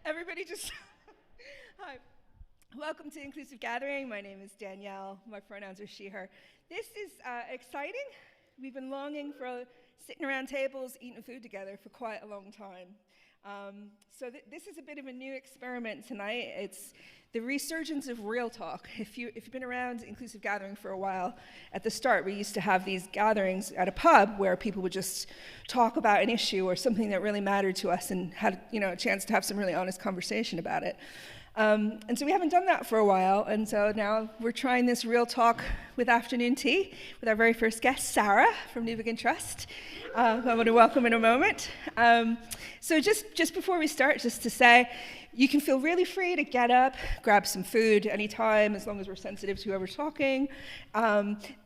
Everybody just, hi. Welcome to Inclusive Gathering. My name is Danielle. My pronouns are she, her. This is exciting. We've been longing for sitting around tables, eating food together for quite a long time. So this is a bit of a new experiment tonight. It's the resurgence of real talk. If you've been around Inclusive Gathering for a while, at the start we used to have these gatherings at a pub where people would just talk about an issue or something that really mattered to us and had a chance to have some really honest conversation about it. And so we haven't done that for a while, and so now we're trying this real talk with afternoon tea with our very first guest, Sarah from Newbigin Trust. I want to welcome in a moment. So just before we start, just to say, you can feel really free to get up, grab some food anytime, as long as we're sensitive to whoever's talking.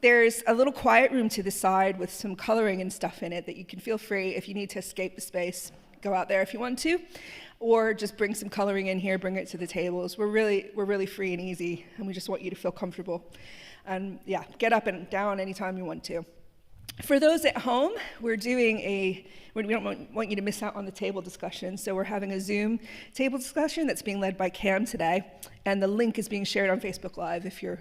There's a little quiet room to the side with some coloring and stuff in it that you can feel free, if you need to escape the space, go out there if you want to. Or just bring some coloring in here, bring it to the tables. We're really free and easy, and we just want you to feel comfortable. And yeah, get up and down anytime you want to. For those at home, we don't want you to miss out on the table discussion, so we're having a Zoom table discussion that's being led by Cam today, and the link is being shared on Facebook Live if you're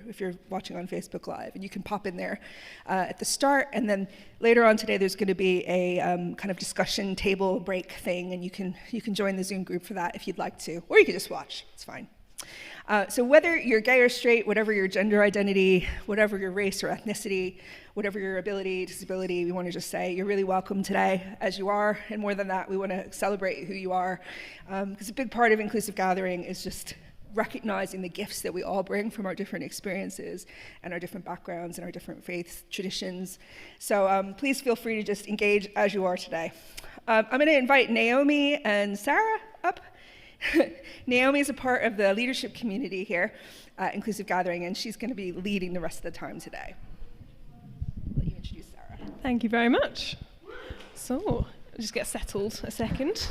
watching on Facebook Live, and you can pop in there at the start, and then later on today there's going to be a kind of discussion table break thing, and you can join the Zoom group for that if you'd like to, or you can just watch, it's fine. So whether you're gay or straight, whatever your gender identity, whatever your race or ethnicity, whatever your ability, disability, we want to just say you're really welcome today as you are, and more than that, we want to celebrate who you are, because a big part of Inclusive Gathering is just recognizing the gifts that we all bring from our different experiences and our different backgrounds and our different faith traditions. So please feel free to just engage as you are today. I'm going to invite Naomi and Sarah up. Naomi is a part of the leadership community here at Inclusive Gathering, and she's going to be leading the rest of the time today. I'll let you introduce Sarah. Thank you very much. So, I'll just get settled a second.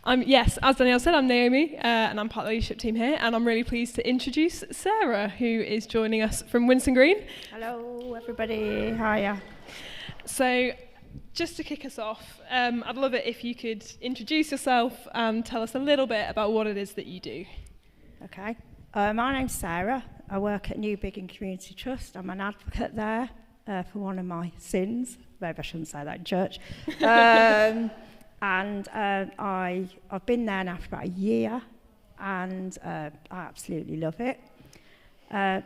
Yes, as Danielle said, I'm Naomi, and I'm part of the leadership team here, and I'm really pleased to introduce Sarah, who is joining us from Winson Green. Hello, everybody. Hiya. So, just to kick us off, I'd love it if you could introduce yourself and tell us a little bit about what it is that you do. Okay. My name's Sarah. I work at Newbigin Community Trust. I'm an advocate there for one of my sins. Maybe I shouldn't say that in church. I've been there now for about a year, and I absolutely love it.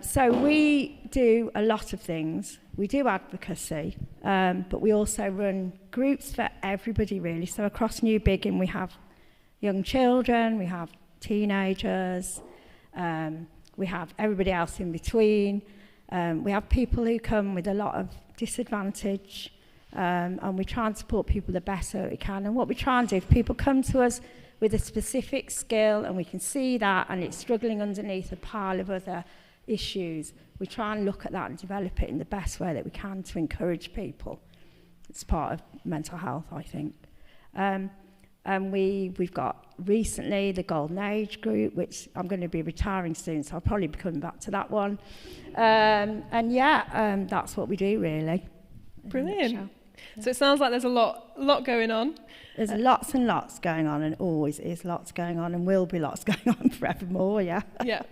So we do a lot of things. We do advocacy, but we also run groups for everybody, really. So across Newbigin, we have young children, we have teenagers, we have everybody else in between. We have people who come with a lot of disadvantage, and we try and support people the best that we can. And what we try and do, if people come to us with a specific skill, and we can see that, and it's struggling underneath a pile of other issues, we try and look at that and develop it in the best way that we can to encourage people. It's part of mental health, I think. And we've got recently the Golden Age group, which I'm going to be retiring soon, so I'll probably be coming back to that one. That's what we do, really. Brilliant. So it sounds like there's a lot going on. There's lots and lots going on, and always is lots going on, and will be lots going on forevermore, yeah. Yeah,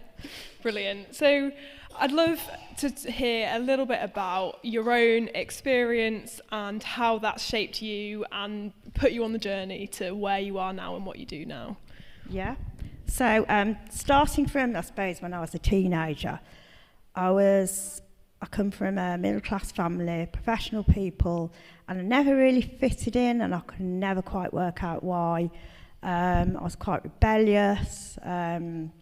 brilliant. So I'd love to hear a little bit about your own experience and how that's shaped you and put you on the journey to where you are now and what you do now. Yeah. So starting from, I suppose, when I was a teenager, I come from a middle-class family, professional people, and I never really fitted in, and I could never quite work out why. I was quite rebellious, going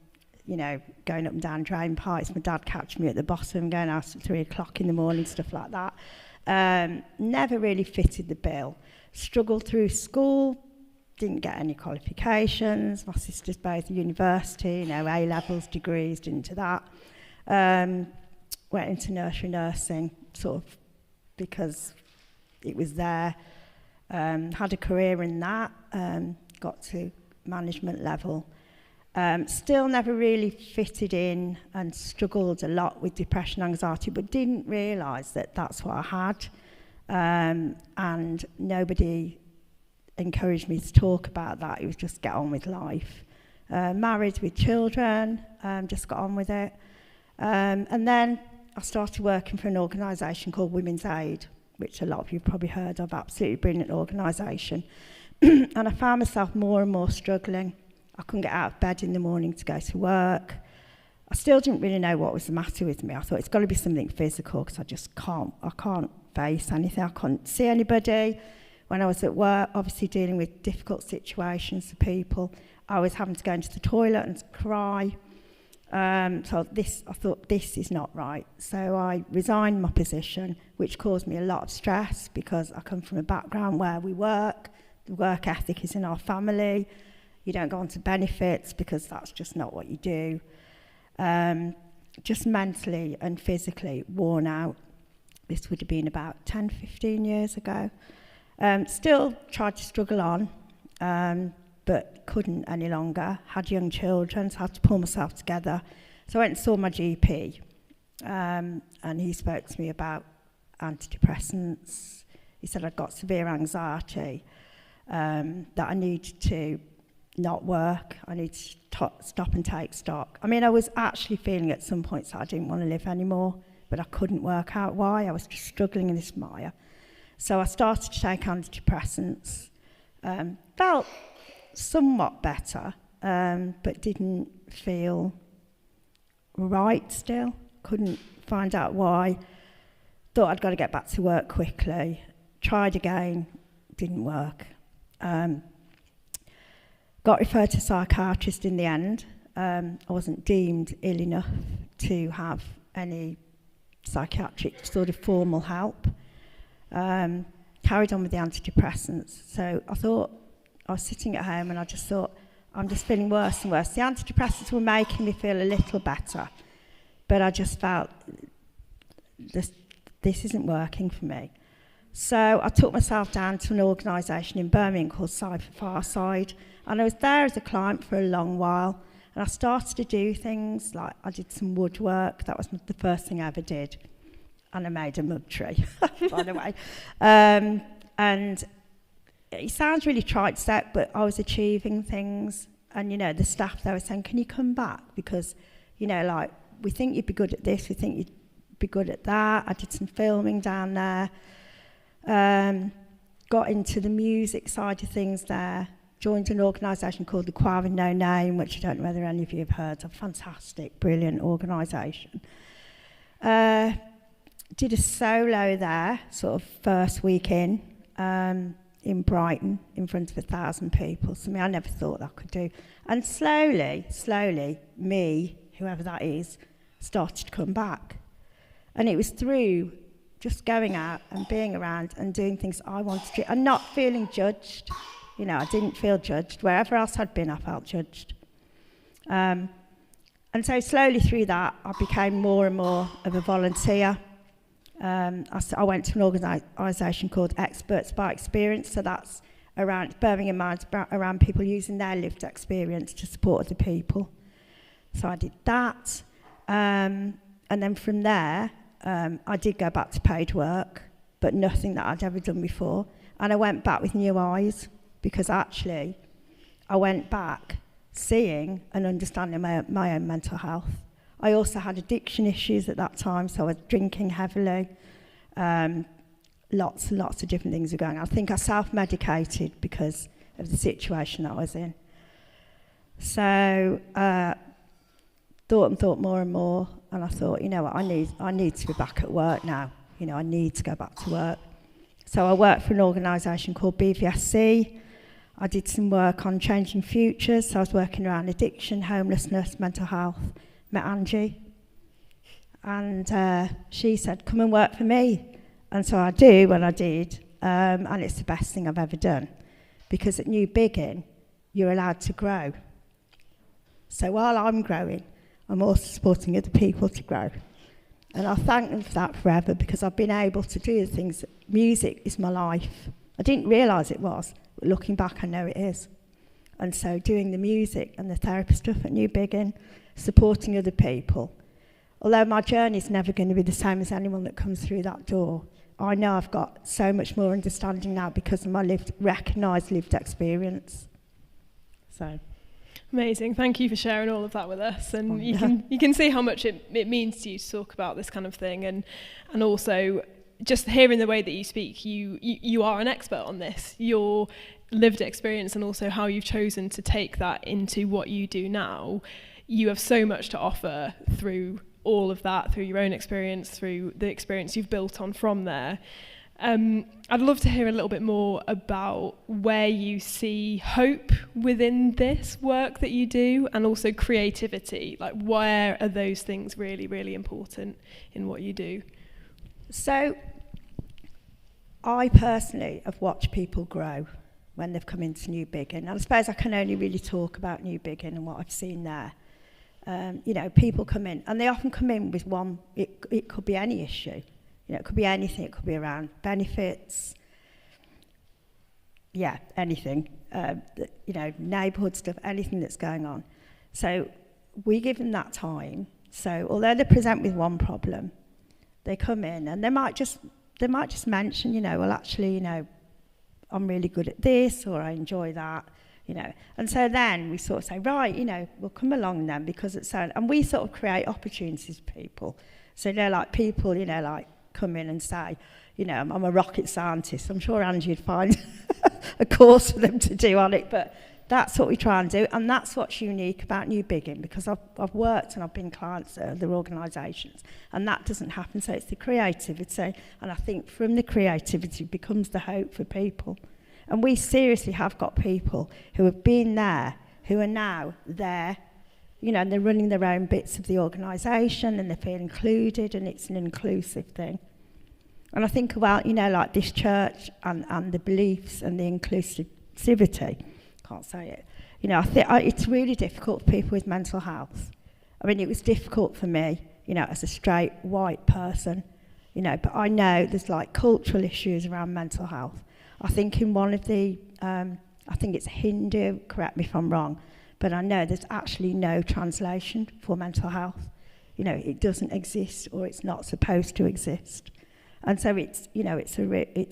up and down drain pipes. My dad catch me at the bottom, going out at 3 o'clock in the morning, stuff like that. Never really fitted the bill. Struggled through school, didn't get any qualifications. My sisters both at university, A-levels, degrees, didn't do that. Went into nursery nursing, sort of because it was there. Had a career in that, got to management level. Still never really fitted in and struggled a lot with depression, anxiety, but didn't realise that that's what I had. And nobody encouraged me to talk about that. It was just get on with life. Married with children, just got on with it. And then I started working for an organisation called Women's Aid, which a lot of you have probably heard of, absolutely brilliant organisation. And I found myself more and more struggling. I couldn't get out of bed in the morning to go to work. I still didn't really know what was the matter with me. I thought it's got to be something physical because I can't face anything. I couldn't see anybody. When I was at work, obviously dealing with difficult situations for people, I was having to go into the toilet and cry. So I thought this is not right. So I resigned my position, which caused me a lot of stress because I come from a background where we work, the work ethic is in our family, you don't go on to benefits because that's just not what you do. Just mentally and physically worn out. This would have been about 10, 15 years ago. Still tried to struggle on, but couldn't any longer. Had young children, so I had to pull myself together. So I went and saw my GP, and he spoke to me about antidepressants. He said I'd got severe anxiety, that I needed to not work, I need to stop and take stock. I mean, I was actually feeling at some points that I didn't want to live anymore, but I couldn't work out why. I was just struggling in this mire. So I started to take antidepressants, felt somewhat better, but didn't feel right still. Couldn't find out why. Thought I'd got to get back to work quickly. Tried again, didn't work. Got referred to a psychiatrist in the end. I wasn't deemed ill enough to have any psychiatric sort of formal help. Carried on with the antidepressants. So I thought, I was sitting at home and I just thought, I'm just feeling worse and worse. The antidepressants were making me feel a little better, but I just felt this isn't working for me. So I took myself down to an organisation in Birmingham called Cypher Farside, and I was there as a client for a long while, and I started to do things like I did some woodwork. That was the first thing I ever did, and I made a mug tree, by the way. And it sounds really trite set, but I was achieving things, and the staff there were saying, can you come back, because like, we think you'd be good at this, we think you'd be good at that. I did some filming down there, got into the music side of things there, joined an organisation called the Choir with No Name, which I don't know whether any of you have heard of. Fantastic, brilliant organisation. Did a solo there, sort of first week in Brighton, in front of 1,000 people. Something I never thought I could do. And slowly, me, whoever that is, started to come back. And it was through just going out and being around and doing things I wanted to do and not feeling judged. I didn't feel judged. Wherever else I'd been, I felt judged. And so slowly through that, I became more and more of a volunteer. I went to an organisation called Experts by Experience, so that's around Birmingham, around people using their lived experience to support other people. So I did that. And then from there, I did go back to paid work, but nothing that I'd ever done before. And I went back with new eyes, because actually I went back seeing and understanding my own mental health. I also had addiction issues at that time, so I was drinking heavily. Lots and lots of different things were going on. I think I self-medicated because of the situation that I was in. So thought more and more, and I thought, what, I need to be back at work now. I need to go back to work. So I worked for an organisation called BVSC. I did some work on changing futures, so I was working around addiction, homelessness, mental health. Met Angie, and she said, come and work for me. And so I did, and it's the best thing I've ever done, because at Newbigin, you're allowed to grow. So while I'm growing, I'm also supporting other people to grow. And I thank them for that forever, because I've been able to do the things. Music is my life. I didn't realise it was, but looking back, I know it is. And so doing the music and the therapy stuff at Newbigin, supporting other people. Although my journey is never going to be the same as anyone that comes through that door, I know I've got so much more understanding now because of my recognised lived experience. So. Amazing. Thank you for sharing all of that with us. And you can see how much it means to you to talk about this kind of thing, and also just hearing the way that you speak, you are an expert on this. Your lived experience and also how you've chosen to take that into what you do now. You have so much to offer through all of that, through your own experience, through the experience you've built on from there. I'd love to hear a little bit more about where you see hope within this work that you do, and also creativity. Like, where are those things really, really important in what you do? So, I personally have watched people grow when they've come into Newbigin. And I suppose I can only really talk about Newbigin and what I've seen there. People come in, and they often come in with one, it could be any issue. It could be anything. It could be around benefits, anything. Neighbourhood stuff, anything that's going on. So we give them that time. So although they present with one problem, they come in and they might just mention, well, actually, I'm really good at this, or I enjoy that, And so then we sort of say, right, we'll come along then, because it's so, and we sort of create opportunities for people. So people, come in and say, I'm a rocket scientist. I'm sure Angie would find a course for them to do on it, but that's what we try and do, and that's what's unique about Newbigin, because I've worked and I've been clients at other organisations, and that doesn't happen. So it's the creativity, and I think from the creativity becomes the hope for people. And we seriously have got people who have been there, who are now there, and they're running their own bits of the organisation, and they feel included, and it's an inclusive thing. And I think about, like this church and the beliefs and the inclusivity. Can't say it. I think it's really difficult for people with mental health. I mean, it was difficult for me, as a straight white person, but I know there's cultural issues around mental health. I think in one of the, I think it's Hindu, correct me if I'm wrong, but I know there's actually no translation for mental health. It doesn't exist, or it's not supposed to exist. And so it's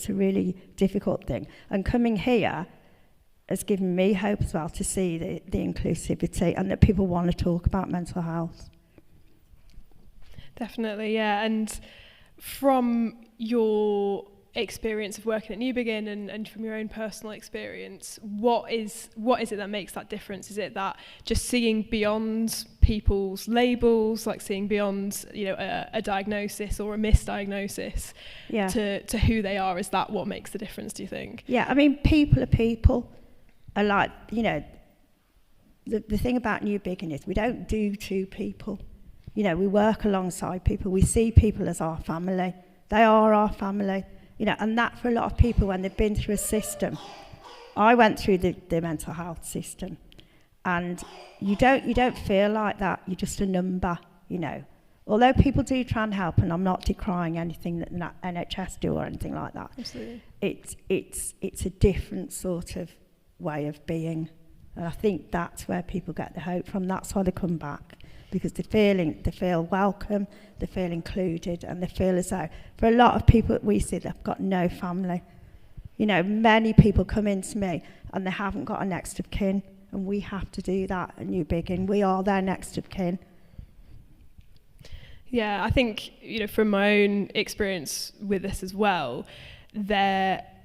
a really difficult thing. And coming here has given me hope as well to see the inclusivity, and that people want to talk about mental health. Definitely, yeah. And from your experience of working at Newbigin and from your own personal experience, what is it that makes that difference? Is it that just seeing beyond people's labels, seeing beyond a diagnosis or a misdiagnosis, to who they are? Is that what makes the difference, do you think? Yeah, I mean, people are people. Are the thing about Newbigin is we don't do to people. We work alongside people. We see people as our family. They are our family. And that for a lot of people, when they've been through a system, I went through the mental health system, and you don't feel like that. You're just a number, Although people do try and help, and I'm not decrying anything that NHS do or anything like that. Absolutely. It's a different sort of way of being, and I think that's where people get the hope from. That's why they come back, because they feel welcome, they feel included, and they feel as though, for a lot of people that we see, they've got no family. Many people come into me and they haven't got a next of kin, and we have to do that at Newbigin. We are their next of kin. Yeah, I think, from my own experience with this as well,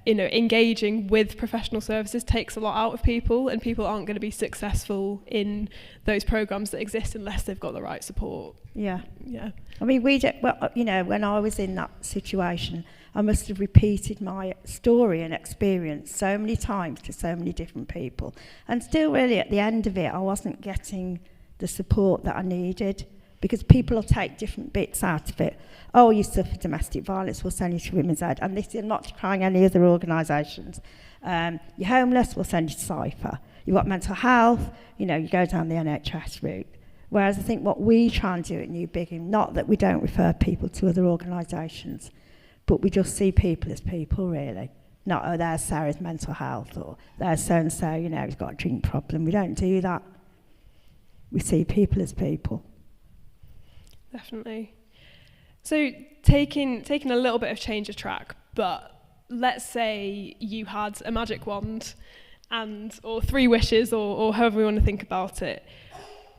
engaging with professional services takes a lot out of people, and people aren't going to be successful in those programs that exist unless they've got the right support. Yeah. Yeah. I mean, when I was in that situation, I must have repeated my story and experience so many times to so many different people. And still, really, at the end of it, I wasn't getting the support that I needed, because people will take different bits out of it. Oh, you suffer domestic violence, we'll send you to Women's Aid. And this is not decrying any other organisations. You're homeless, we'll send you to Cypher. You've got mental health, you go down the NHS route. Whereas I think what we try and do at Newbigin, not that we don't refer people to other organisations, but we just see people as people, really. Not, oh, there's Sarah's mental health, or there's so-and-so, he's got a drink problem. We don't do that. We see people as people. Definitely. So taking a little bit of change of track, but let's say you had a magic wand or 3 wishes or however you want to think about it.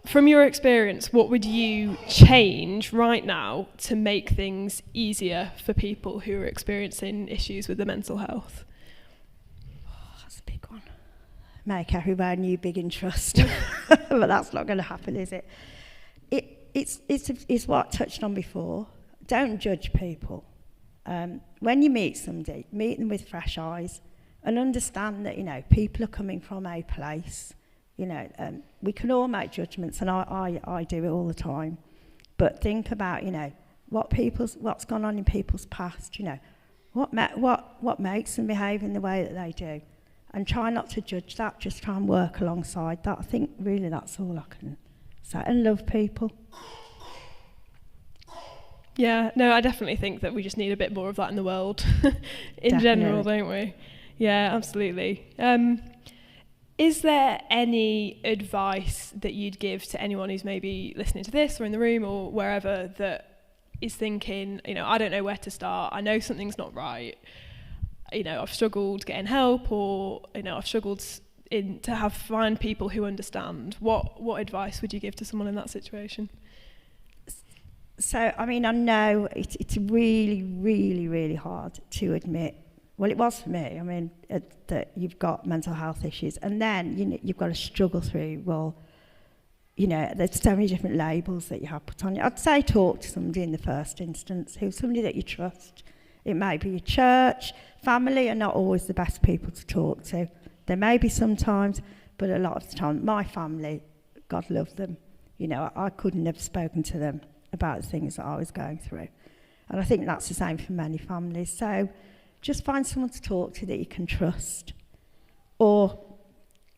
From your experience, what would you change right now to make things easier for people who are experiencing issues with their mental health? That's a big one. Make everywhere Newbigin Trust. But that's not going to happen, is it? It's what I touched on before. Don't judge people. When you meet somebody, meet them with fresh eyes and understand that, people are coming from a place. We can all make judgments, and I do it all the time. But think about, what's gone on in people's past. What makes them behave in the way that they do, and try not to judge that. Just try and work alongside that. I think really that's all I can say, and love people. Yeah, no, I definitely think that we just need a bit more of that in the world, in Definitely. general, don't we? Yeah, absolutely. Is there any advice that you'd give to anyone who's maybe listening to this or in the room or wherever that is thinking, I don't know where to start, I know something's not right, I've struggled getting help, or I've struggled to find people who understand? What advice would you give to someone in that situation? So, I know it's really, really, really hard to admit. Well, it was for me. That you've got mental health issues, and then you've got to struggle through. Well, there's so many different labels that you have put on you. I'd say talk to somebody in the first instance, who's somebody that you trust. It may be your church, family are not always the best people to talk to. There may be sometimes, but a lot of the time, my family, God love them. I couldn't have spoken to them about the things that I was going through, and I think that's the same for many families. So. Just find someone to talk to that you can trust. Or,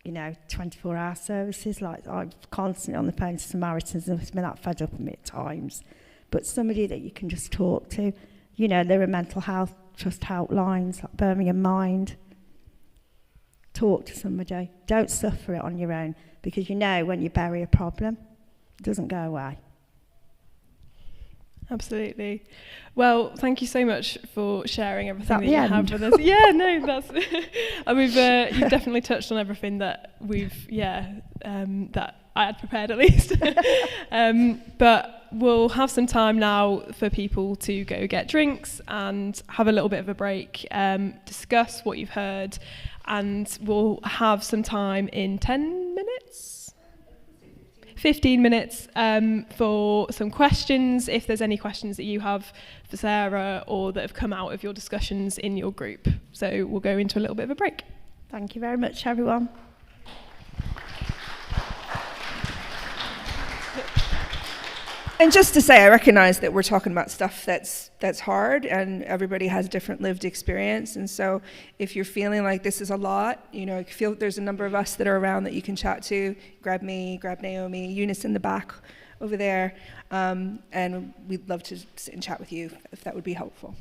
24-hour services. Like, I'm constantly on the phone to Samaritans, and I've been that fed up with me at times. But somebody that you can just talk to. There are mental health trust helplines, like Birmingham Mind. Talk to somebody. Don't suffer it on your own, because when you bury a problem, it doesn't go away. Absolutely. Well, thank you so much for sharing everything that you end? have with us. Yeah, no, that's. You've definitely touched on everything that that I had prepared at least. But we'll have some time now for people to go get drinks and have a little bit of a break, discuss what you've heard, and we'll have some time in 10 minutes. 15 minutes for some questions, if there's any questions that you have for Sarah or that have come out of your discussions in your group. So we'll go into a little bit of a break. Thank you very much, everyone. And just to say, I recognize that we're talking about stuff that's hard, and everybody has different lived experience. And so if you're feeling like this is a lot, I feel there's a number of us that are around that you can chat to. Grab me, grab Naomi, Eunice in the back over there. And we'd love to sit and chat with you if that would be helpful.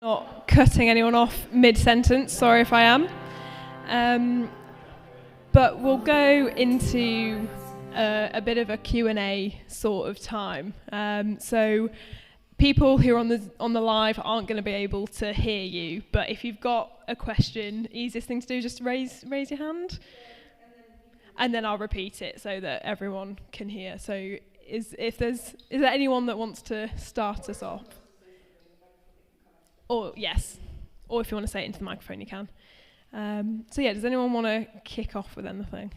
Not cutting anyone off mid-sentence, sorry if I am. But we'll go into a bit of a Q&A sort of time. So people who are on the live aren't going to be able to hear you, but if you've got a question, easiest thing to do is just raise your hand, and then I'll repeat it so that everyone can hear. So is there anyone that wants to start us off? Or yes, or if you want to say it into the microphone, you can. So yeah, does anyone want to kick off with anything?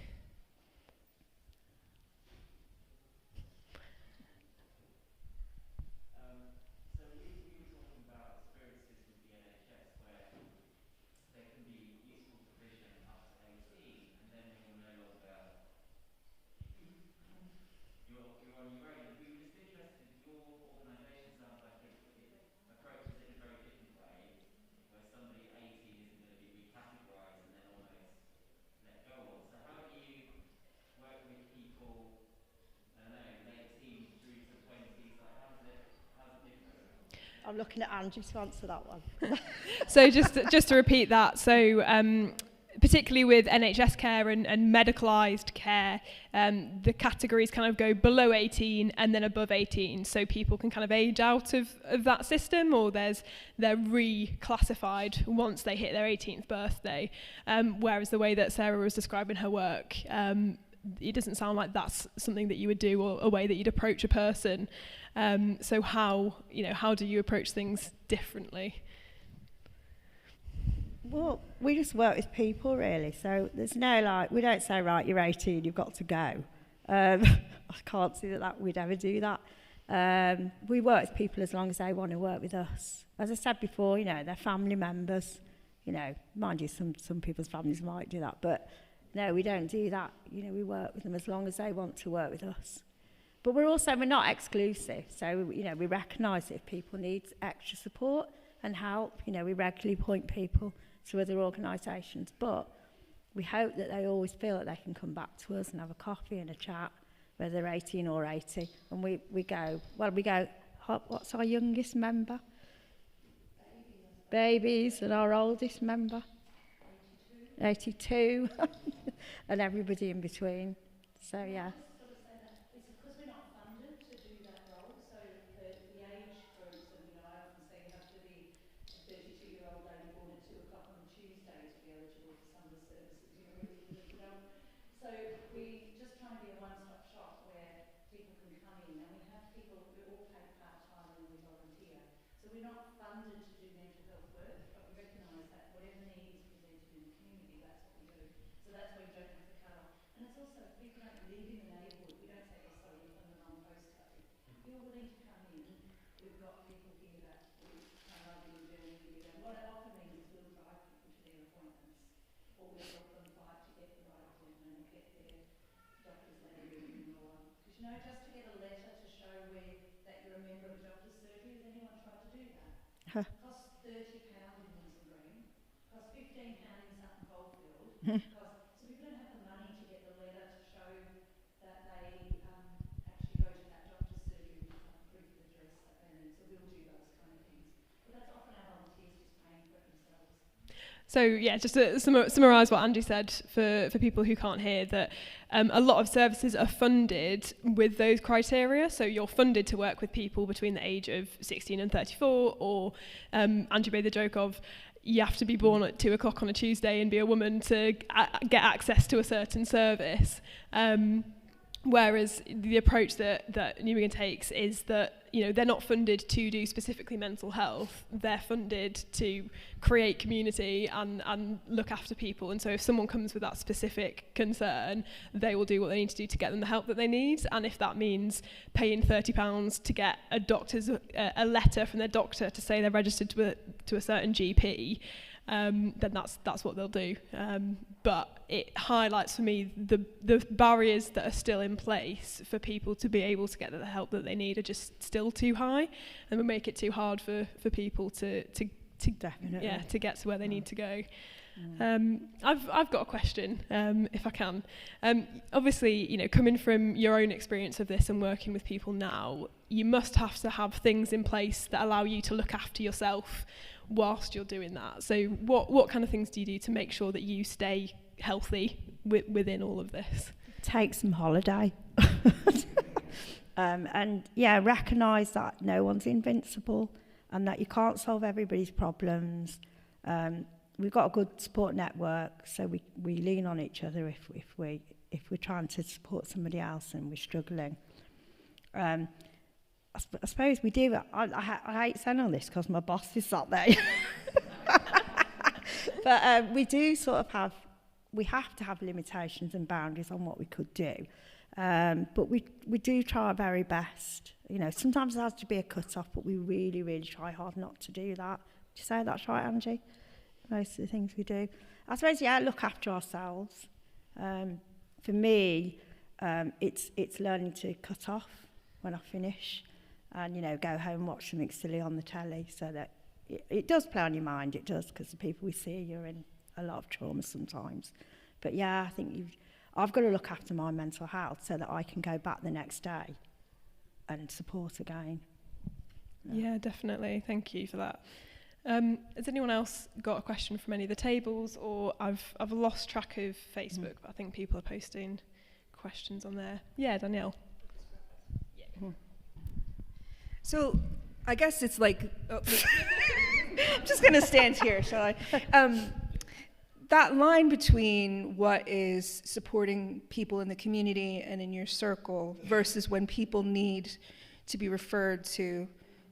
I'm looking at Angie to answer that one. So just to repeat that, so particularly with NHS care and medicalised care, the categories kind of go below 18 and then above 18, so people can kind of age out of that system, or they're reclassified once they hit their 18th birthday. Whereas the way that Sarah was describing her work, it doesn't sound like that's something that you would do, or a way that you'd approach a person. So how do you approach things differently? Well, we just work with people, really. So there's no, we don't say, right, you're 18, you've got to go. I can't see that we'd ever do that. We work with people as long as they want to work with us. As I said before, they're family members. Mind you, some people's families might do that, but no, we don't do that. We work with them as long as they want to work with us. But we're not exclusive. So, we recognise that if people need extra support and help, we regularly point people to other organisations. But we hope that they always feel that they can come back to us and have a coffee and a chat, whether they're 18 or 80. And we go, what's our youngest member? Babies. And our oldest member? 82. And everybody in between. So, yeah. Costs £30 in Winson Green, costs £15 in Sutton Coldfield, so people don't have the money to get the letter to show that they actually go to that doctor's surgery with proof of address that they need. So we'll do those kind of things. But that's often our volunteers just paying for it themselves. So yeah, just to summarise what Andy said for people who can't hear, that a lot of services are funded with those criteria. So you're funded to work with people between the age of 16 and 34, or Andy made the joke of, you have to be born at 2 o'clock on a Tuesday and be a woman to get access to a certain service. Whereas the approach that Newbigin takes is that, they're not funded to do specifically mental health. They're funded to create community and look after people. And so if someone comes with that specific concern, they will do what they need to do to get them the help that they need. And if that means paying £30 to get a letter from their doctor to say they're registered to a certain GP, then that's what they'll do. But it highlights for me the barriers that are still in place for people to be able to get the help that they need are just still too high, and we make it too hard for people to get to where they need to go. I've got a question, if I can. Obviously, you know, coming from your own experience of this and working with people now, you must have to have things in place that allow you to look after yourself whilst you're doing that. So what kind of things do you do to make sure that you stay healthy within all of this? Take some holiday. And yeah, recognise that no one's invincible and that you can't solve everybody's problems. We've got a good support network, so we lean on each other if we're trying to support somebody else and we're struggling. I suppose we do. I hate saying all this because my boss is sat there. But we do sort of we have to have limitations and boundaries on what we could do. But we do try our very best. You know, sometimes it has to be a cut-off, but we really, really try hard not to do that. Would you say that's right, Angie? Most of the things we do. I suppose, yeah, look after ourselves. For me, it's learning to cut off when I finish and, you know, go home and watch something silly on the telly, so that it does play on your mind, it does, because the people we see, you're in a lot of trauma sometimes. But yeah, I think I've got to look after my mental health so that I can go back the next day and support again. Yeah, definitely. Thank you for that. Has anyone else got a question from any of the tables? Or I've lost track of Facebook, but I think people are posting questions on there. Yeah, Danielle. So I guess it's like, I'm just going to stand here, shall I? That line between what is supporting people in the community and in your circle versus when people need to be referred to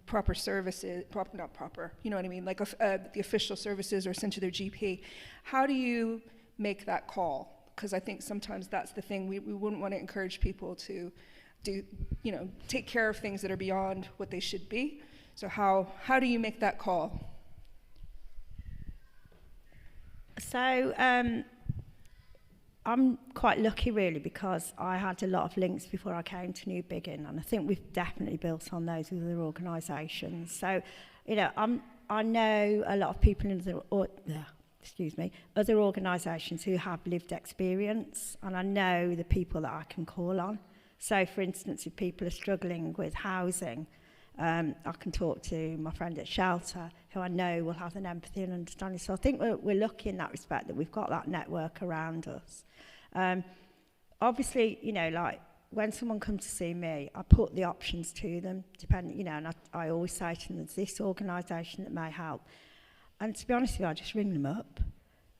proper services, not proper, you know what I mean, like the official services or sent to their GP. How do you make that call? Because I think sometimes that's the thing. We wouldn't want to encourage people to do, you know, take care of things that are beyond what they should be. So how do you make that call? So I'm quite lucky really, because I had a lot of links before I came to Newbigin, and I think we've definitely built on those with other organisations. So, you know, I know a lot of people in other organisations who have lived experience, and I know the people that I can call on. So, for instance, if people are struggling with housing, I can talk to my friend at Shelter, who I know will have an empathy and understanding. So I think we're lucky in that respect that we've got that network around us. Obviously, you know, like when someone comes to see me, I put the options to them, depending, you know, and I always say to them, there's this organisation that may help. And to be honest with you, I just ring them up.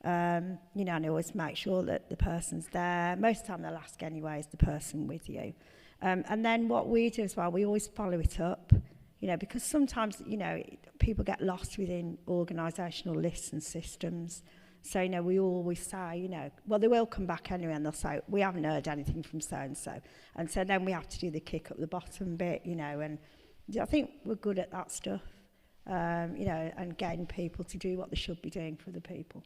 You know, and I always make sure that the person's there. Most of the time they'll ask anyway, is the person with you? And then what we do as well, we always follow it up, you know, because sometimes, you know, people get lost within organisational lists and systems. So, you know, we always say, you know, well, they will come back anyway and they'll say, we haven't heard anything from so-and-so. And so then we have to do the kick up the bottom bit, you know, and I think we're good at that stuff, you know, and getting people to do what they should be doing for the people.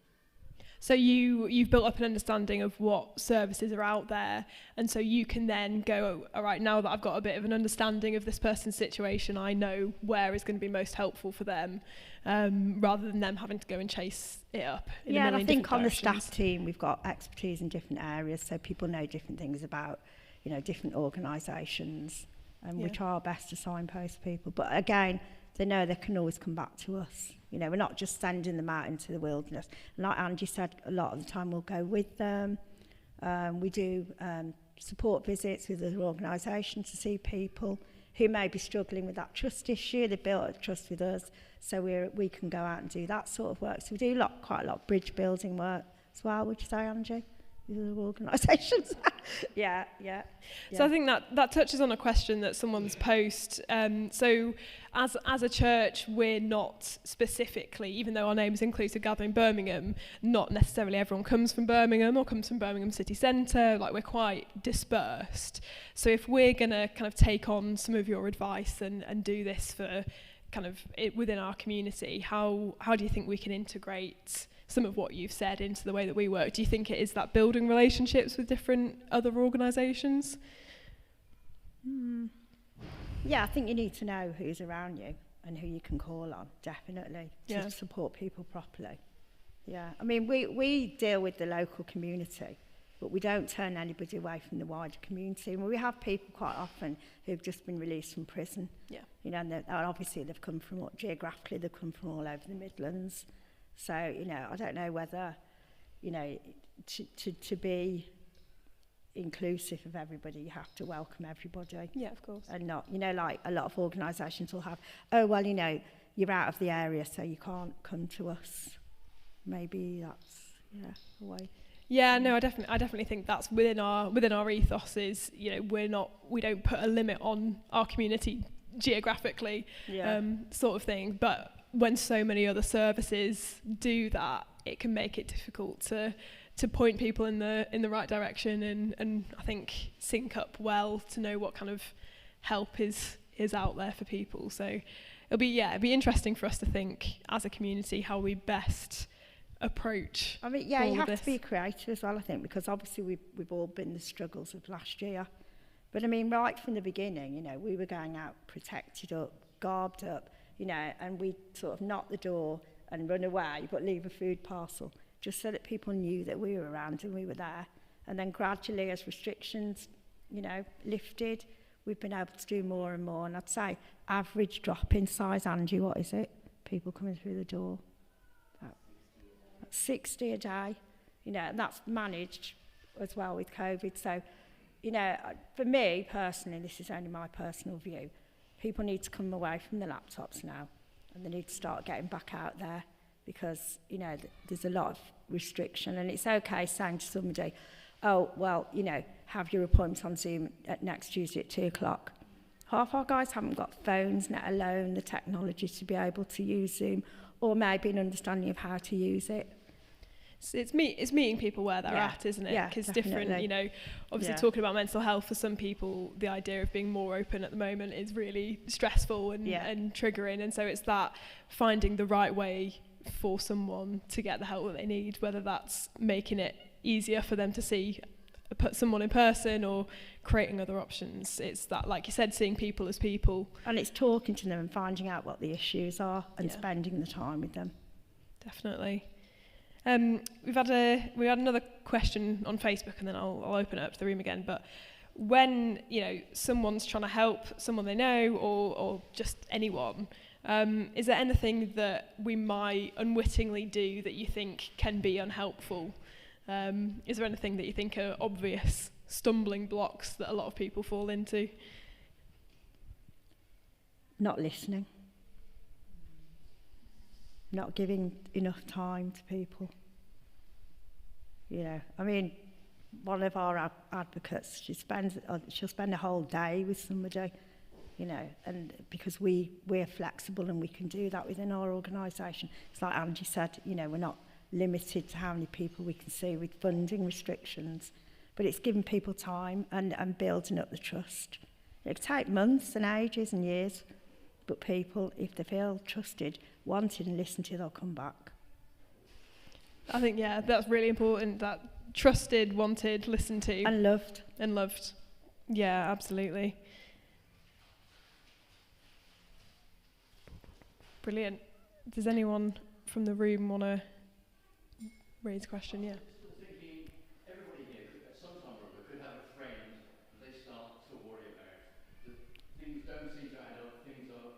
So you've built up an understanding of what services are out there, and so you can then go, all right, now that I've got a bit of an understanding of this person's situation, I know where is going to be most helpful for them, rather than them having to go and chase it up in a million and I think different on directions. the staff team we've got expertise in different areas, so people know different things about, you know, different organisations, and we try our best to signpost people. But again, they know they can always come back to us. You know, we're not just sending them out into the wilderness. Like Angie said, a lot of the time we'll go with them. We do support visits with other organisations to see people who may be struggling with that trust issue. They've built a trust with us, so we can go out and do that sort of work. So we do quite a lot of bridge building work as well, would you say, Angie? With other organisations. Yeah. So I think that touches on a question that someone's posed. So as a church, we're not specifically, even though our name is Inclusive Gathering Birmingham, not necessarily everyone comes from Birmingham or comes from Birmingham city centre. Like, we're quite dispersed. So if we're going to kind of take on some of your advice and do this for kind of within our community, how do you think we can integrate some of what you've said into the way that we work? Do you think it is that building relationships with different other organisations? Yeah, I think you need to know who's around you and who you can call on, definitely, to support people properly. Yeah, I mean, we deal with the local community, but we don't turn anybody away from the wider community. And we have people quite often who've just been released from prison. Yeah. You know, and obviously they've come from, geographically, they've come from all over the Midlands. So, you know, I don't know whether, you know, to be inclusive of everybody, you have to welcome everybody. Yeah, of course. And not, you know, like a lot of organisations will have, oh, well, you know, you're out of the area, so you can't come to us. Maybe that's, yeah, a way. Yeah, no, I definitely think that's within our ethos is, you know, we don't put a limit on our community geographically, sort of thing. But when so many other services do that, it can make it difficult to point people in the right direction and I think sync up well to know what kind of help is out there for people. So it'd be interesting for us to think as a community how we best approach. I mean, yeah, you have this. to be creative as well, I think, because obviously we've all been the struggles of last year. But I mean, right from the beginning, you know, we were going out protected up, garbed up, you know, and we sort of knock the door and run away, but leave a food parcel, just so that people knew that we were around and we were there. And then gradually, as restrictions, you know, lifted, we've been able to do more and more. And I'd say average drop-in size, Angie, what is it? People coming through the door. 60 a day, you know, and that's managed as well with COVID. So, you know, for me personally, this is only my personal view, people need to come away from the laptops now and they need to start getting back out there because, you know, there's a lot of restriction and it's okay saying to somebody, oh, well, you know, have your appointment on Zoom at next Tuesday at 2:00. Half our guys haven't got phones, let alone the technology to be able to use Zoom or maybe an understanding of how to use it. It's meeting people where they're at, isn't it? Yeah, because different, you know, obviously talking about mental health for some people, the idea of being more open at the moment is really stressful and triggering. And so it's that finding the right way for someone to get the help that they need, whether that's making it easier for them to see someone in person or creating other options. It's that, like you said, seeing people as people. And it's talking to them and finding out what the issues are and spending the time with them. Definitely. We had another question on Facebook, and then I'll open it up to the room again. But when, you know, someone's trying to help someone they know or just anyone, is there anything that we might unwittingly do that you think can be unhelpful? Is there anything that you think are obvious stumbling blocks that a lot of people fall into? Not listening. Not giving enough time to people. You know, I mean, one of our advocates, she'll spend a whole day with somebody, you know, and because we're flexible and we can do that within our organisation. It's like Angie said, you know, we're not limited to how many people we can see with funding restrictions, but it's giving people time and building up the trust. It can take months and ages and years, but people, if they feel trusted, wanted and listened to, they'll come back. I think, yeah, that's really important, that trusted, wanted, listened to. And loved. And loved. Yeah, absolutely. Brilliant. Does anyone from the room want to raise a question? Yeah. Thinking, everybody here at some time or other could have a friend that they start to worry about. That things don't seem to add up, things are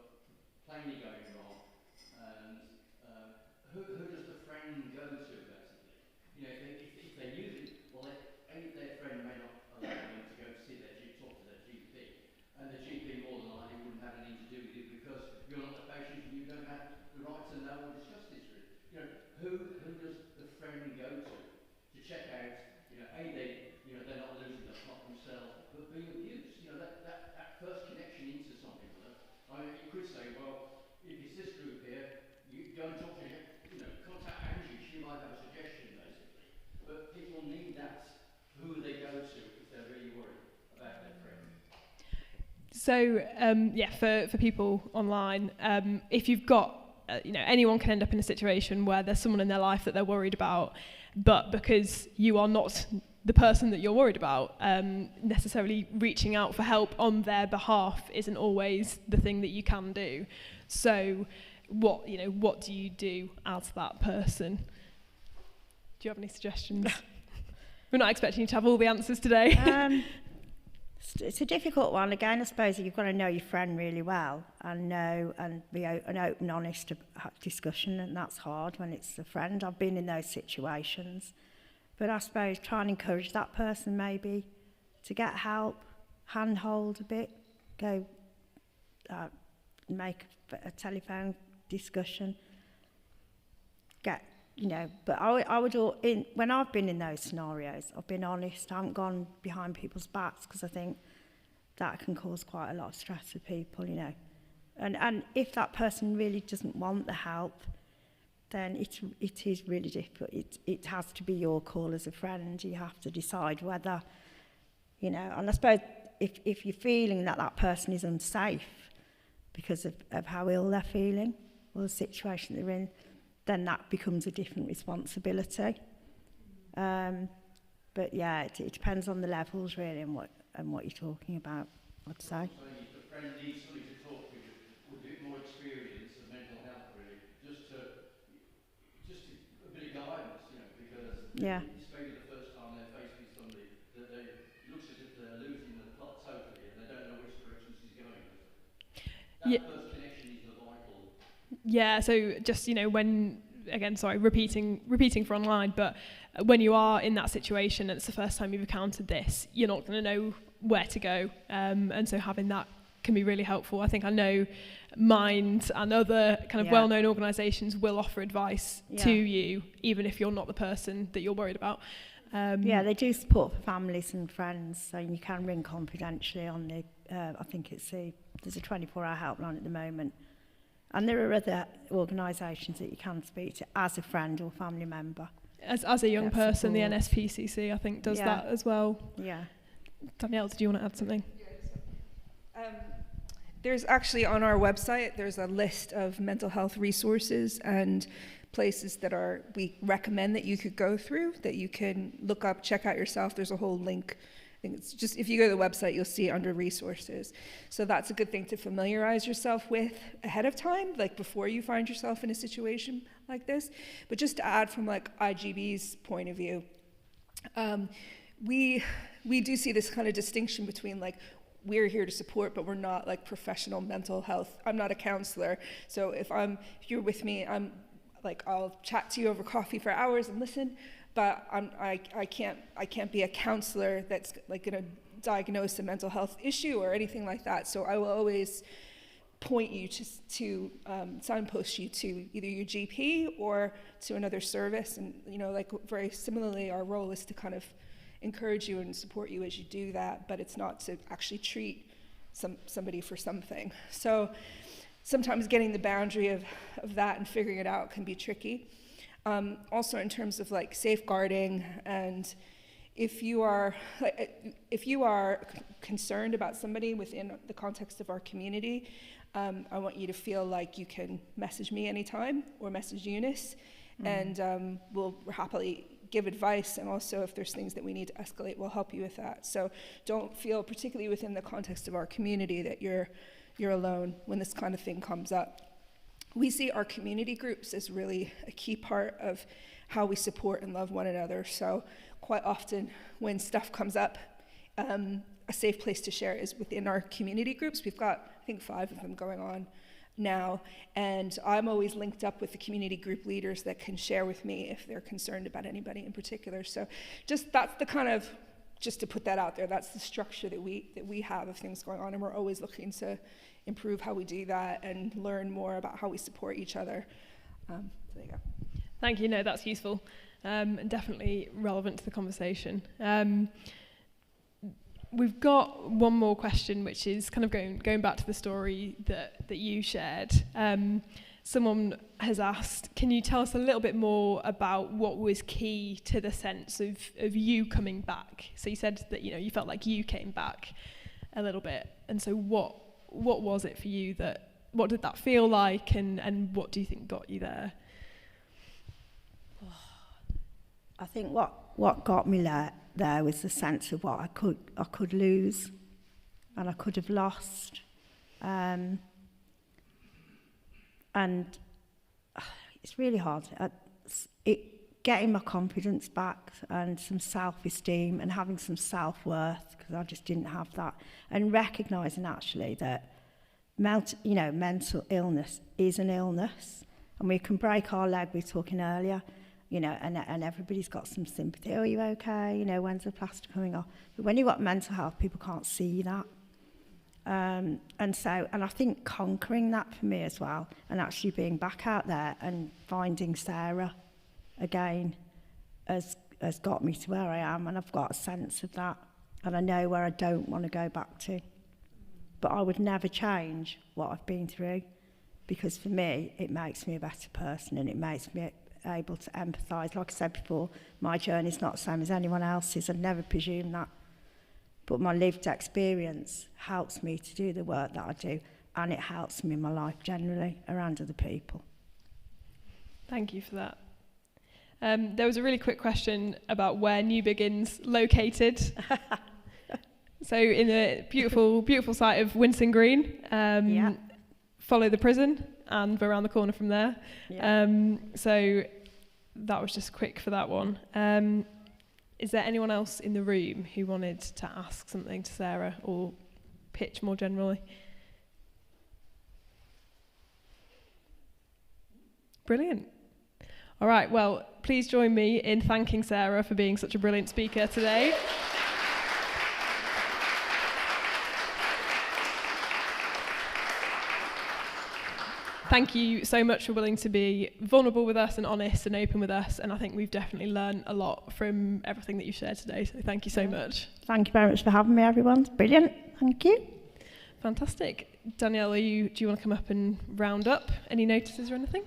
plainly going wrong, and who does the friend go to, basically? You know, if they use it, well, their friend may not allow them to go see talk to their GP, and the GP more than likely wouldn't have anything to do with you because you're not the patient and you don't have the right to know or discuss this with. You know, who does the friend go to check out? You know, they're not losing the plot themselves, but being abused. You know, that first connection into something with them. I mean, you could say, well, if it's this group here, you go and talk to, contact Angie, she might have a suggestion, basically. But people need that, who they go to if they're really worried about their friend. So, for people online, if you've got, anyone can end up in a situation where there's someone in their life that they're worried about, but because you are not the person that you're worried about, necessarily reaching out for help on their behalf isn't always the thing that you can do. So what do you do as that person? you have any suggestions? We're not expecting you to have all the answers today. It's a difficult one. Again, I suppose you've got to know your friend really well and be an open, honest discussion, and that's hard when it's a friend. I've been in those situations. But I suppose try and encourage that person maybe to get help, handhold a bit, go make a telephone discussion, but I would, when I've been in those scenarios, I've been honest, I haven't gone behind people's backs, because I think that can cause quite a lot of stress for people, And if that person really doesn't want the help, then it is really difficult. It has to be your call as a friend. You have to decide whether, and I suppose if you're feeling that person is unsafe because of how ill they're feeling or the situation they're in, then that becomes a different responsibility. But yeah, it depends on the levels really and what you're talking about, I'd say. So if the friend needs somebody to talk to with a bit more experience of mental health, really, just a bit of guidance, because it's maybe the first time they're faced with somebody that it looks as if they're losing the plot totally and they don't know which direction she's going. That first connection is the vital. Yeah, so just, when, again, sorry, repeating for online, but when you are in that situation and it's the first time you've encountered this, you're not going to know where to go. And so having that can be really helpful. I think I know Mind and other kind of well-known organisations will offer advice to you, even if you're not the person that you're worried about. They do support for families and friends, so you can ring confidentially on the, I think there's a 24-hour helpline at the moment. And there are other organisations that you can speak to as a friend or family member. As a young person, support. The NSPCC, I think, does that as well. Yeah. Danielle, did you want to add something? There's actually on our website, there's a list of mental health resources and places that we recommend that you could go through, that you can look up, check out yourself. There's a whole link. I think it's just, if you go to the website, you'll see it under resources. So that's a good thing to familiarize yourself with ahead of time, like before you find yourself in a situation like this. But just to add from like IGB's point of view, we do see this kind of distinction between like, we're here to support, but we're not like professional mental health. I'm not a counselor. So if you're with me, I'll chat to you over coffee for hours and listen, but I can't be a counselor that's like gonna diagnose a mental health issue or anything like that. So I will always point you to signpost you to either your GP or to another service. And like very similarly, our role is to kind of encourage you and support you as you do that, but it's not to actually treat somebody for something. So sometimes getting the boundary of that and figuring it out can be tricky. Also in terms of like safeguarding, and if you are concerned about somebody within the context of our community, I want you to feel like you can message me anytime or message Eunice, and we'll happily give advice, and also if there's things that we need to escalate, we'll help you with that. So don't feel, particularly within the context of our community, that you're alone when this kind of thing comes up. We see our community groups as really a key part of how we support and love one another. So quite often when stuff comes up, a safe place to share is within our community groups. We've got, I think, 5 of them going on now, and I'm always linked up with the community group leaders that can share with me if they're concerned about anybody in particular. So that's the kind of, just to put that out there, that's the structure that we have of things going on, and we're always looking to improve how we do that and learn more about how we support each other. So there you go. Thank you. No, that's useful and definitely relevant to the conversation. We've got one more question, which is kind of going back to the story that you shared. Someone has asked, can you tell us a little bit more about what was key to the sense of you coming back? So you said that you felt like you came back a little bit, and so what was it for you what did that feel like, and what do you think got you there? I think what got me there was the sense of what I could lose and I could have lost. And it's really hard. getting my confidence back and some self-esteem and having some self-worth, because I just didn't have that, and recognising actually that mental illness is an illness, and we can break our leg, we were talking earlier, and everybody's got some sympathy. Oh, are you okay? When's the plaster coming off? But when you've got mental health, people can't see that. And I think conquering that for me as well, and actually being back out there and finding Sarah again has got me to where I am, and I've got a sense of that, and I know where I don't want to go back to. But I would never change what I've been through, because for me, it makes me a better person, and it makes me able to empathise. Like I said before, my journey is not the same as anyone else's. I'd never presume that. But my lived experience helps me to do the work that I do, and it helps me in my life generally around other people. Thank you for that. There was a really quick question about where Newbigin's located. So in the beautiful, beautiful site of Winson Green, follow the prison, and we're around the corner from there. Yeah. So that was just quick for that one. Is there anyone else in the room who wanted to ask something to Sarah or pitch more generally? Brilliant. All right, well, please join me in thanking Sarah for being such a brilliant speaker today. Thank you so much for willing to be vulnerable with us and honest and open with us. And I think we've definitely learned a lot from everything that you've shared today. So thank you so much. Thank you very much for having me, everyone. It's brilliant. Thank you. Fantastic. Danielle, do you want to come up and round up? Any notices or anything?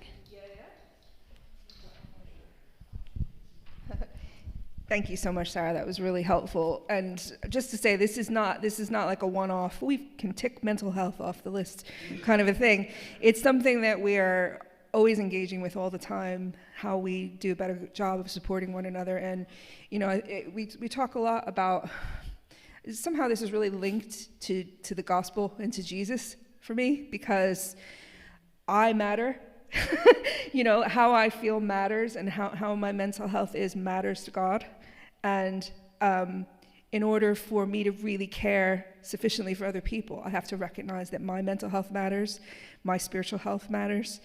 Thank you so much, Sarah. That was really helpful. And just to say, this is not like a one-off, we can tick mental health off the list kind of a thing. It's something that we are always engaging with all the time, how we do a better job of supporting one another. And, we talk a lot about, somehow this is really linked to the gospel and to Jesus for me, because I matter. How I feel matters, and how my mental health matters to God. And in order for me to really care sufficiently for other people, I have to recognize that my mental health matters, my spiritual health matters.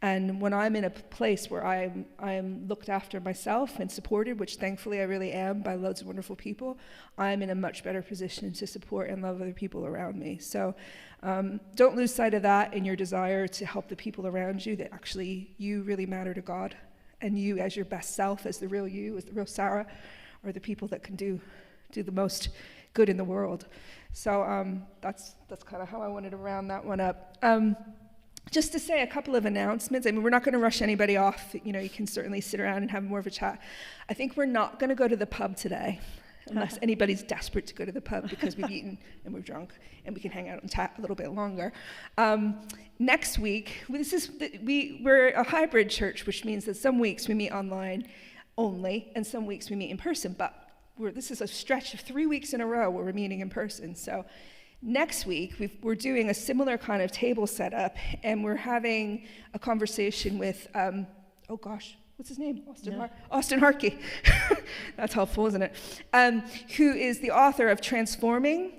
And when I'm in a place where I'm looked after myself and supported, which thankfully I really am by loads of wonderful people, I'm in a much better position to support and love other people around me. So don't lose sight of that in your desire to help the people around you, that actually you really matter to God, and you as your best self, as the real you, as the real Sarah, are the people that can do the most good in the world. So that's kind of how I wanted to round that one up. Just to say a couple of announcements. I mean, we're not going to rush anybody off. You can certainly sit around and have more of a chat. I think we're not going to go to the pub today, unless anybody's desperate to go to the pub because we've eaten and we're drunk and we can hang out and chat a little bit longer. Next week, we're a hybrid church, which means that some weeks we meet online only, and some weeks we meet in person. But this is a stretch of 3 weeks in a row where we're meeting in person. So next week, we're doing a similar kind of table setup, and we're having a conversation with, what's his name? Austin Harkey. That's helpful, isn't it? Who is the author of Transforming.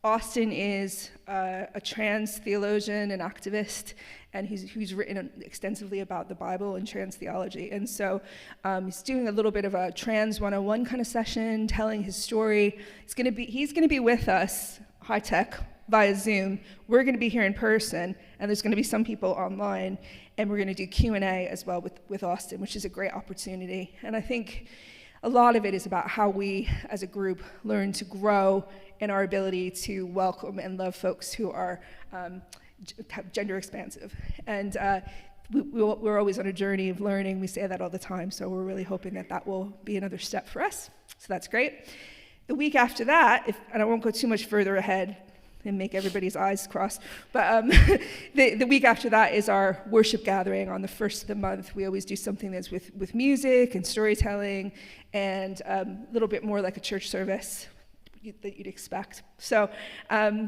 Austin is a trans theologian and activist, and he's written extensively about the Bible and trans theology. And so he's doing a little bit of a Trans 101 kind of session, telling his story. He's going to be with us, high tech, via Zoom. We're going to be here in person, and there's going to be some people online, and we're going to do Q&A as well with Austin, which is a great opportunity. And I think a lot of it is about how we, as a group, learn to grow in our ability to welcome and love folks who are gender expansive. And we're always on a journey of learning. We say that all the time, so we're really hoping that will be another step for us. So that's great. The week after that, and I won't go too much further ahead and make everybody's eyes cross, but the week after that is our worship gathering on the first of the month. We always do something that's with music and storytelling and a little bit more like a church service that you'd expect. So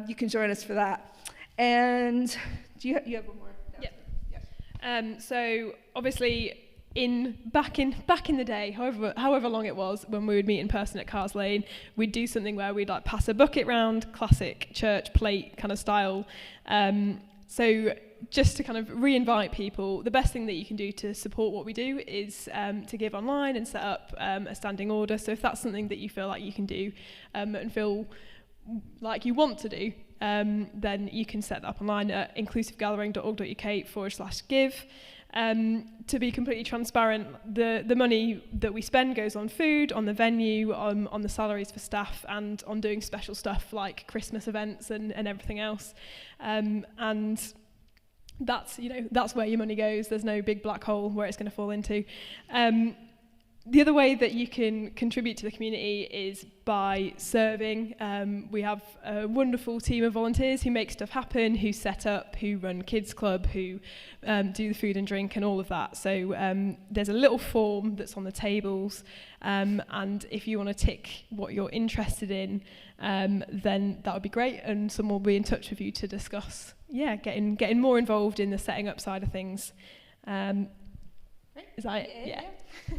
you can join us for that. And do you have one more? Yeah. So obviously back in the day, however long it was, when we would meet in person at Cars Lane, we'd do something where we'd like pass a bucket round, classic church plate kind of style. So just to kind of re-invite people, the best thing that you can do to support what we do is to give online and set up a standing order. So if that's something that you feel like you can do and feel like you want to do, then you can set that up online at inclusivegathering.org.uk/give. To be completely transparent, the money that we spend goes on food, on the venue, on the salaries for staff, and on doing special stuff like Christmas events and everything else. And that's where your money goes. There's no big black hole where it's going to fall into. The other way that you can contribute to the community is by serving. We have a wonderful team of volunteers who make stuff happen, who set up, who run Kids Club, who do the food and drink and all of that. So there's a little form that's on the tables, and if you want to tick what you're interested in, then that would be great, and someone will be in touch with you to discuss, getting more involved in the setting up side of things. Is that it? Yeah.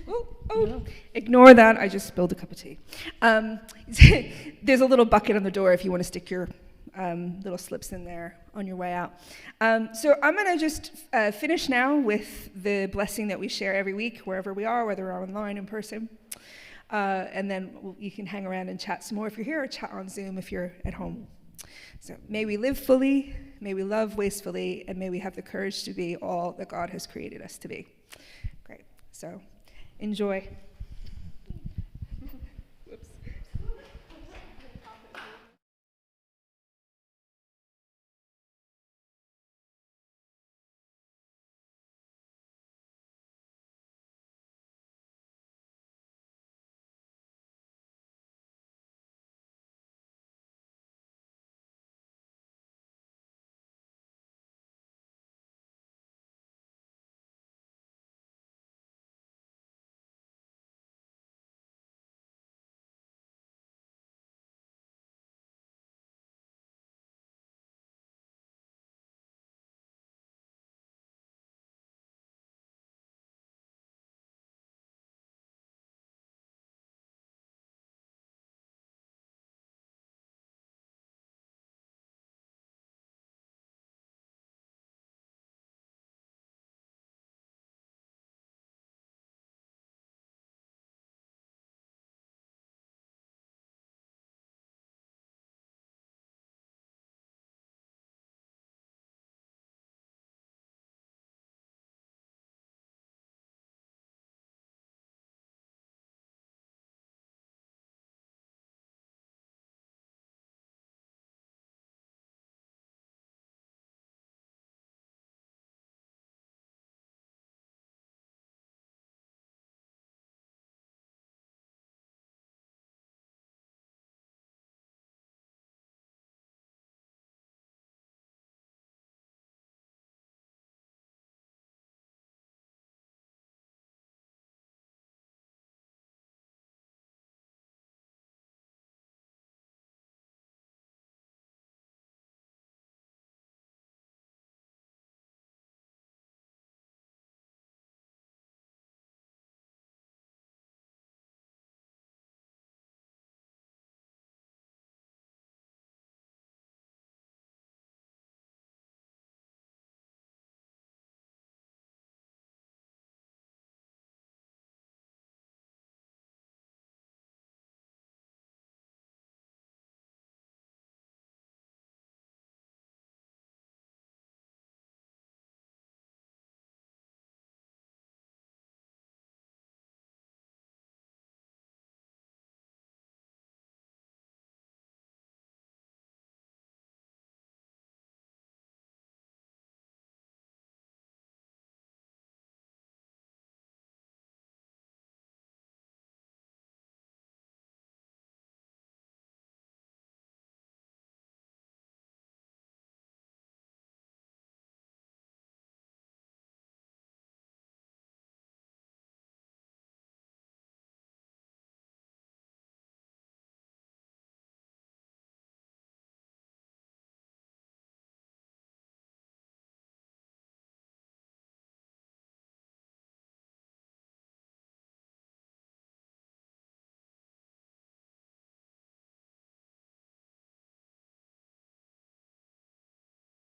Oh, ignore that. I just spilled a cup of tea. There's a little bucket on the door if you want to stick your little slips in there on your way out. So I'm going to just finish now with the blessing that we share every week, wherever we are, whether we're online, in person. And then you can hang around and chat some more if you're here, or chat on Zoom if you're at home. So may we live fully, may we love wastefully, and may we have the courage to be all that God has created us to be. Great. So enjoy.